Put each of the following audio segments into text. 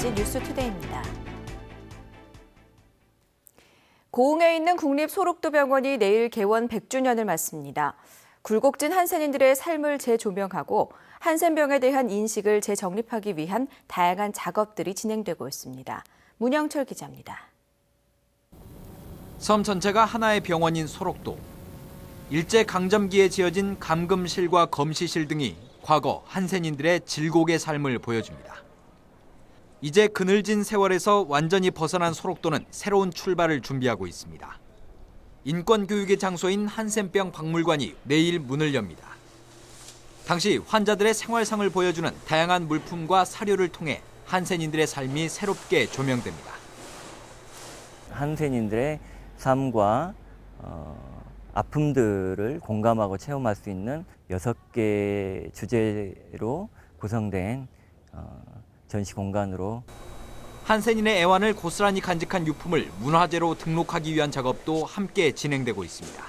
지금까지 뉴스투데이입니다. 고흥에 있는 국립소록도병원이 내일 개원 100주년을 맞습니다. 굴곡진 한센인들의 삶을 재조명하고 한센병에 대한 인식을 재정립하기 위한 다양한 작업들이 진행되고 있습니다. 문영철 기자입니다. 섬 전체가 하나의 병원인 소록도. 일제강점기에 지어진 감금실과 검시실 등이 과거 한센인들의 질곡의 삶을 보여줍니다. 이제 그늘진 세월에서 완전히 벗어난 소록도는 새로운 출발을 준비하고 있습니다. 인권교육의 장소인 한센병 박물관이 내일 문을 엽니다. 당시 환자들의 생활상을 보여주는 다양한 물품과 사료를 통해 한센인들의 삶이 새롭게 조명됩니다. 한센인들의 삶과 아픔들을 공감하고 체험할 수 있는 6개 주제로 구성된 전시 공간으로 한센인의 애환을 고스란히 간직한 유품을 문화재로 등록하기 위한 작업도 함께 진행되고 있습니다.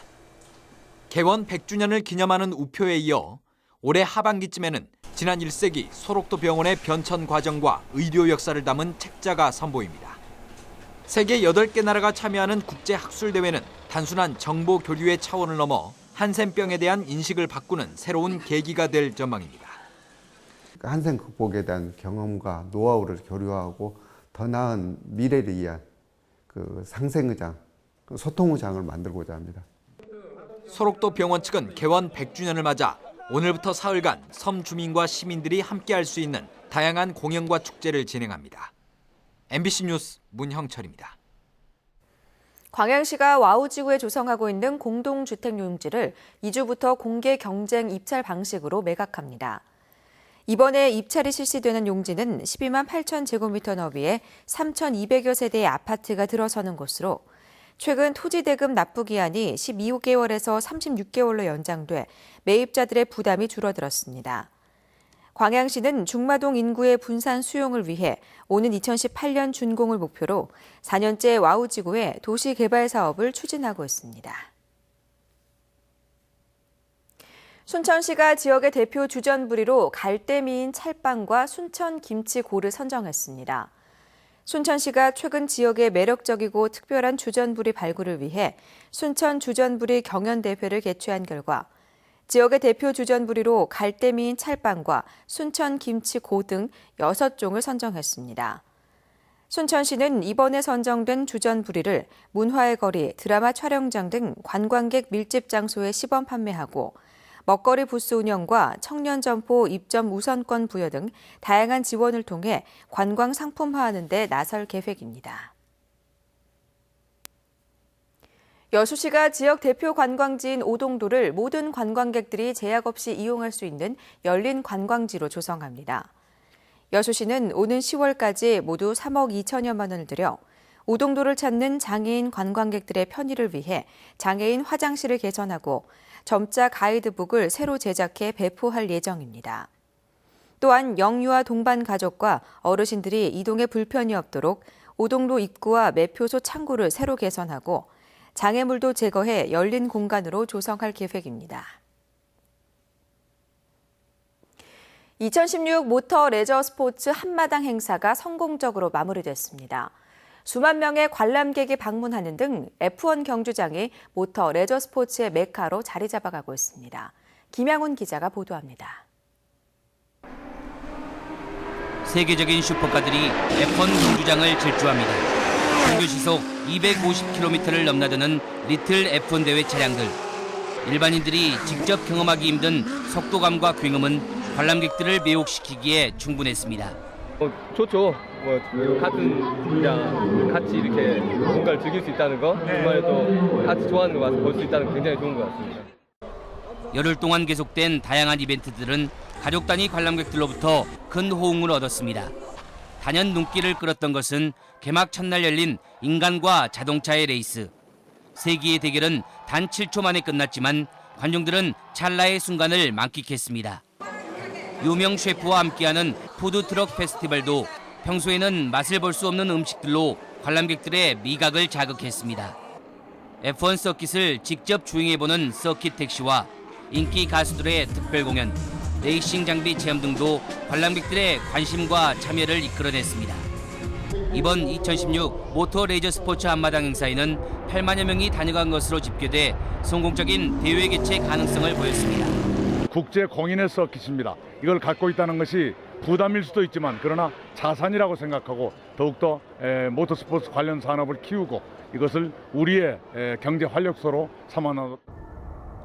개원 100주년을 기념하는 우표에 이어 올해 하반기쯤에는 지난 1세기 소록도 병원의 변천 과정과 의료 역사를 담은 책자가 선보입니다. 세계 8개 나라가 참여하는 국제학술대회는 단순한 정보 교류의 차원을 넘어 한센병에 대한 인식을 바꾸는 새로운 계기가 될 전망입니다. 한센 극복에 대한 경험과 노하우를 교류하고 더 나은 미래를 위한 상생의장, 소통의장을 만들고자 합니다. 소록도 병원 측은 개원 100주년을 맞아 오늘부터 사흘간 섬 주민과 시민들이 함께할 수 있는 다양한 공연과 축제를 진행합니다. MBC 뉴스 문형철입니다. 광양시가 와우지구에 조성하고 있는 공동주택 용지를 2주부터 공개 경쟁 입찰 방식으로 매각합니다. 이번에 입찰이 실시되는 용지는 12만 8천 제곱미터 너비에 3,200여 세대의 아파트가 들어서는 곳으로 최근 토지대금 납부 기한이 12개월에서 36개월로 연장돼 매입자들의 부담이 줄어들었습니다. 광양시는 중마동 인구의 분산 수용을 위해 오는 2018년 준공을 목표로 4년째 와우지구에 도시개발 사업을 추진하고 있습니다. 순천시가 지역의 대표 주전부리로 갈대미인 찰빵과 순천 김치고를 선정했습니다. 순천시가 최근 지역의 매력적이고 특별한 주전부리 발굴을 위해 순천 주전부리 경연대회를 개최한 결과 지역의 대표 주전부리로 갈대미인 찰빵과 순천 김치고 등 6종을 선정했습니다. 순천시는 이번에 선정된 주전부리를 문화의 거리, 드라마 촬영장 등 관광객 밀집 장소에 시범 판매하고 먹거리 부스 운영과 청년 점포 입점 우선권 부여 등 다양한 지원을 통해 관광 상품화하는 데 나설 계획입니다. 여수시가 지역 대표 관광지인 오동도를 모든 관광객들이 제약 없이 이용할 수 있는 열린 관광지로 조성합니다. 여수시는 오는 10월까지 모두 3억 2천여만 원을 들여 오동도를 찾는 장애인 관광객들의 편의를 위해 장애인 화장실을 개선하고 점자 가이드북을 새로 제작해 배포할 예정입니다. 또한 영유아 동반 가족과 어르신들이 이동에 불편이 없도록 오동도 입구와 매표소 창구를 새로 개선하고 장애물도 제거해 열린 공간으로 조성할 계획입니다. 2016 모터 레저 스포츠 한마당 행사가 성공적으로 마무리됐습니다. 수만 명의 관람객이 방문하는 등 F1 경주장이 모터 레저 스포츠의 메카로 자리 잡아가고 있습니다. 김양훈 기자가 보도합니다. 세계적인 슈퍼카들이 F1 경주장을 질주합니다. 평균 시속 250km를 넘나드는 리틀 F1 대회 차량들. 일반인들이 직접 경험하기 힘든 속도감과 굉음은 관람객들을 매혹시키기에 충분했습니다. 좋죠. 같은 그냥 같이 이렇게 뭔가를 즐길 수 있다는 거, 주말에 또 같이 좋아하는 거 와서 볼 수 있다는 게 굉장히 좋은 것 같습니다. 열흘 동안 계속된 다양한 이벤트들은 가족 단위 관람객들로부터 큰 호응을 얻었습니다. 단연 눈길을 끌었던 것은 개막 첫날 열린 인간과 자동차의 레이스. 세기의 대결은 단 7초 만에 끝났지만 관중들은 찰나의 순간을 만끽했습니다. 유명 셰프와 함께하는 푸드트럭 페스티벌도 평소에는 맛을 볼 수 없는 음식들로 관람객들의 미각을 자극했습니다. F1 서킷을 직접 주행해보는 서킷 택시와 인기 가수들의 특별 공연, 레이싱 장비 체험 등도 관람객들의 관심과 참여를 이끌어냈습니다. 이번 2016 모터 레이저 스포츠 한마당 행사에는 8만여 명이 다녀간 것으로 집계돼 성공적인 대회 개최 가능성을 보였습니다. 국제 공인의 서킷입니다. 이걸 갖고 있다는 것이 부담일 수도 있지만 그러나 자산이라고 생각하고 더욱더 모터스포츠 관련 산업을 키우고 이것을 우리의 경제 활력소로 삼아나가는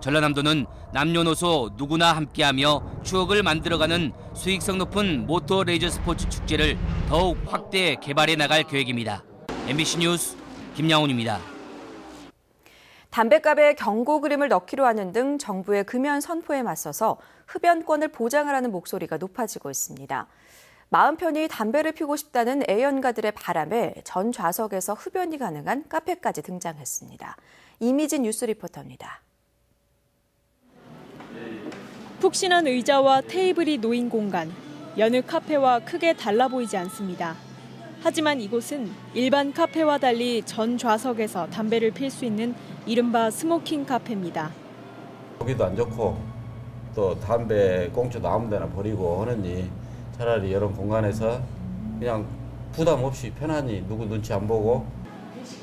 전라남도는 남녀노소 누구나 함께하며 추억을 만들어가는 수익성 높은 모터 레이저 스포츠 축제를 더욱 확대 개발해 나갈 계획입니다. MBC 뉴스 김양훈입니다. 담뱃값에 경고 그림을 넣기로 하는 등 정부의 금연 선포에 맞서서 흡연권을 보장하라는 목소리가 높아지고 있습니다. 마음 편히 담배를 피우고 싶다는 애연가들의 바람에 전 좌석에서 흡연이 가능한 카페까지 등장했습니다. 이미진 뉴스 리포터입니다. 푹신한 의자와 테이블이 놓인 공간, 여느 카페와 크게 달라 보이지 않습니다. 하지만 이곳은 일반 카페와 달리 전 좌석에서 담배를 필 수 있는 이른바 스모킹 카페입니다. 보기도 안 좋고 또 담배 꽁초도 아무 데나 버리고 하느니 차라리 이런 공간에서 그냥 부담 없이 편안히 누구 눈치 안 보고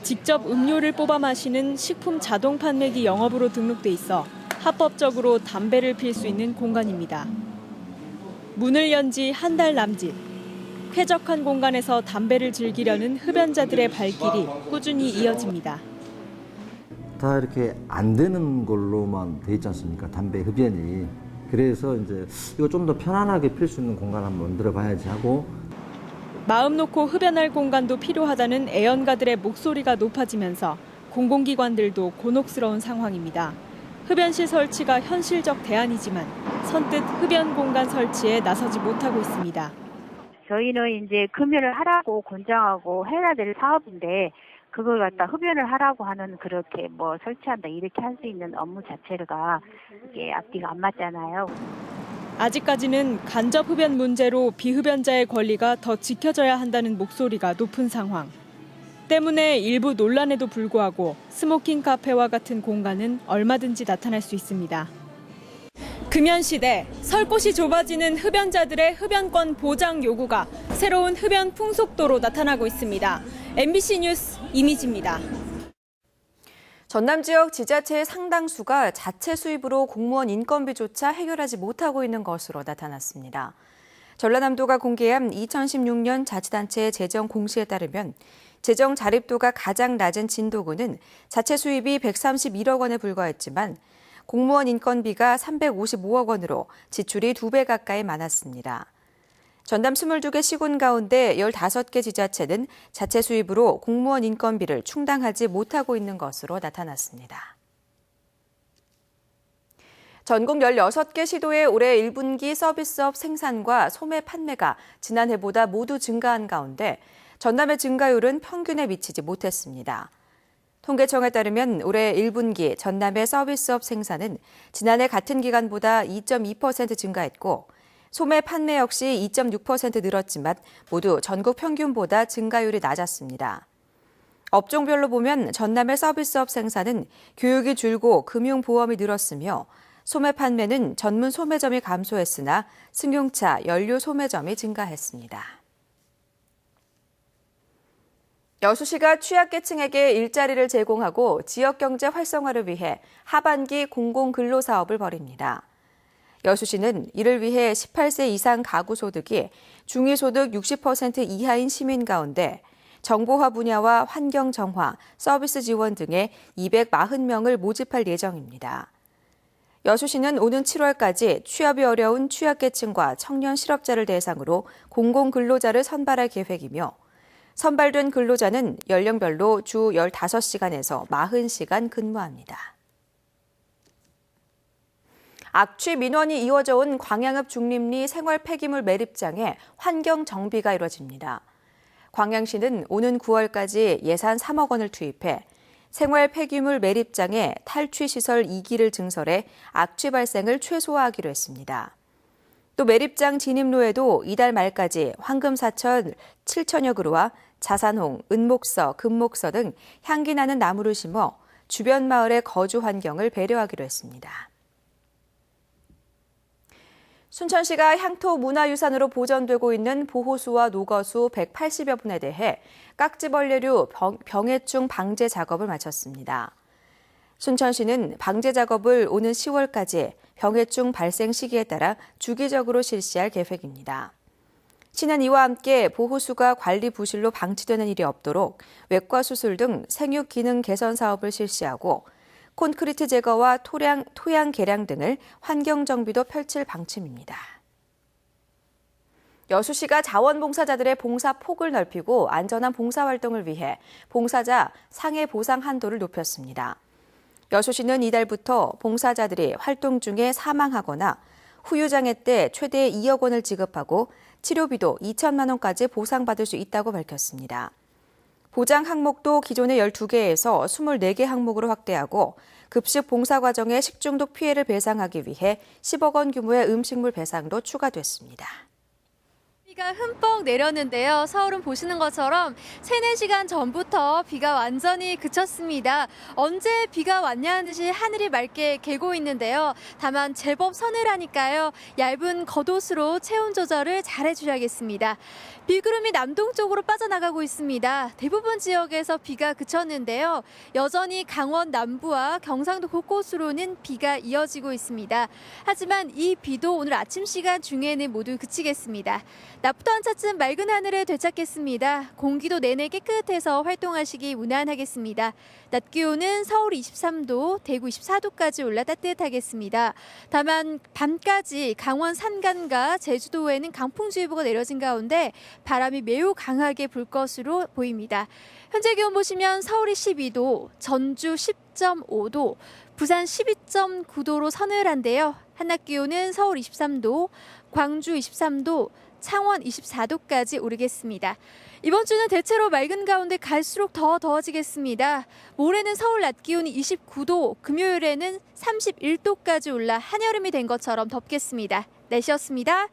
직접 음료를 뽑아 마시는 식품 자동 판매기 영업으로 등록돼 있어 합법적으로 담배를 필 수 있는 공간입니다. 문을 연 지 한 달 남짓. 쾌적한 공간에서 담배를 즐기려는 흡연자들의 발길이 꾸준히 이어집니다. 다 이렇게 안 되는 걸로만 돼 있지 않습니까? 담배 흡연이. 그래서 이제 이거 좀 더 편안하게 필 수 있는 공간 한번 만들어 봐야지 하고. 마음 놓고 흡연할 공간도 필요하다는 애연가들의 목소리가 높아지면서 공공기관들도 곤혹스러운 상황입니다. 흡연실 설치가 현실적 대안이지만 선뜻 흡연 공간 설치에 나서지 못하고 있습니다. 저희는 이제 금연을 하라고 권장하고 해야 될 사업인데 그걸 갖다 흡연을 하라고 하는 그렇게 뭐 설치한다 이렇게 할 수 있는 업무 자체가 이게 앞뒤가 안 맞잖아요. 아직까지는 간접 흡연 문제로 비흡연자의 권리가 더 지켜져야 한다는 목소리가 높은 상황. 때문에 일부 논란에도 불구하고 스모킹 카페와 같은 공간은 얼마든지 나타날 수 있습니다. 금연 시대, 설 곳이 좁아지는 흡연자들의 흡연권 보장 요구가 새로운 흡연 풍속도로 나타나고 있습니다. MBC 뉴스 이미지입니다. 전남 지역 지자체의 상당수가 자체 수입으로 공무원 인건비조차 해결하지 못하고 있는 것으로 나타났습니다. 전라남도가 공개한 2016년 자치단체 재정 공시에 따르면 재정 자립도가 가장 낮은 진도구는 자체 수입이 131억 원에 불과했지만 공무원 인건비가 355억 원으로 지출이 2배 가까이 많았습니다. 전남 22개 시군 가운데 15개 지자체는 자체 수입으로 공무원 인건비를 충당하지 못하고 있는 것으로 나타났습니다. 전국 16개 시도의 올해 1분기 서비스업 생산과 소매 판매가 지난해보다 모두 증가한 가운데 전남의 증가율은 평균에 미치지 못했습니다. 통계청에 따르면 올해 1분기 전남의 서비스업 생산은 지난해 같은 기간보다 2.2% 증가했고 소매 판매 역시 2.6% 늘었지만 모두 전국 평균보다 증가율이 낮았습니다. 업종별로 보면 전남의 서비스업 생산은 교육이 줄고 금융보험이 늘었으며 소매 판매는 전문 소매점이 감소했으나 승용차, 연료 소매점이 증가했습니다. 여수시가 취약계층에게 일자리를 제공하고 지역경제 활성화를 위해 하반기 공공근로사업을 벌입니다. 여수시는 이를 위해 18세 이상 가구 소득이 중위소득 60% 이하인 시민 가운데 정보화 분야와 환경 정화, 서비스 지원 등의 240명을 모집할 예정입니다. 여수시는 오는 7월까지 취업이 어려운 취약계층과 청년 실업자를 대상으로 공공근로자를 선발할 계획이며 선발된 근로자는 연령별로 주 15시간에서 40시간 근무합니다. 악취 민원이 이어져 온 광양읍 중림리 생활 폐기물 매립장에 환경 정비가 이뤄집니다. 광양시는 오는 9월까지 예산 3억 원을 투입해 생활 폐기물 매립장에 탈취 시설 2기를 증설해 악취 발생을 최소화하기로 했습니다. 또 매립장 진입로에도 이달 말까지 황금사철 7천여 그루와 자산홍, 은목서, 금목서 등 향기 나는 나무를 심어 주변 마을의 거주 환경을 배려하기로 했습니다. 순천시가 향토 문화유산으로 보존되고 있는 보호수와 녹어수 180여 분에 대해 깍지벌레류 병해충 방제 작업을 마쳤습니다. 순천시는 방제 작업을 오는 10월까지 병해충 발생 시기에 따라 주기적으로 실시할 계획입니다. 시는 이와 함께 보호수가 관리 부실로 방치되는 일이 없도록 외과 수술 등 생육 기능 개선 사업을 실시하고 콘크리트 제거와 토양 개량 등을 환경 정비도 펼칠 방침입니다. 여수시가 자원봉사자들의 봉사 폭을 넓히고 안전한 봉사활동을 위해 봉사자 상해 보상 한도를 높였습니다. 여수시는 이달부터 봉사자들이 활동 중에 사망하거나 후유장애 때 최대 2억 원을 지급하고 치료비도 2천만 원까지 보상받을 수 있다고 밝혔습니다. 보장 항목도 기존의 12개에서 24개 항목으로 확대하고 급식 봉사 과정의 식중독 피해를 배상하기 위해 10억 원 규모의 음식물 배상도 추가됐습니다. 비가 흠뻑 내렸는데요. 서울은 보시는 것처럼 3-4시간 전부터 비가 완전히 그쳤습니다. 언제 비가 왔냐는 듯이 하늘이 맑게 개고 있는데요. 다만 제법 서늘하니까요. 얇은 겉옷으로 체온 조절을 잘 해주셔야겠습니다. 비구름이 남동쪽으로 빠져나가고 있습니다. 대부분 지역에서 비가 그쳤는데요. 여전히 강원 남부와 경상도 곳곳으로는 비가 이어지고 있습니다. 하지만 이 비도 오늘 아침 시간 중에는 모두 그치겠습니다. 낮부터 한차츰 맑은 하늘을 되찾겠습니다. 공기도 내내 깨끗해서 활동하시기 무난하겠습니다. 낮 기온은 서울 23도, 대구 24도까지 올라 따뜻하겠습니다. 다만 밤까지 강원 산간과 제주도에는 강풍주의보가 내려진 가운데 바람이 매우 강하게 불 것으로 보입니다. 현재 기온 보시면 서울이 12도, 전주 10.5도, 부산 12.9도로 서늘한데요. 한낮 기온은 서울 23도, 광주 23도, 창원 24도까지 오르겠습니다. 이번 주는 대체로 맑은 가운데 갈수록 더 더워지겠습니다. 모레는 서울 낮 기온이 29도, 금요일에는 31도까지 올라 한여름이 된 것처럼 덥겠습니다. 날씨였습니다.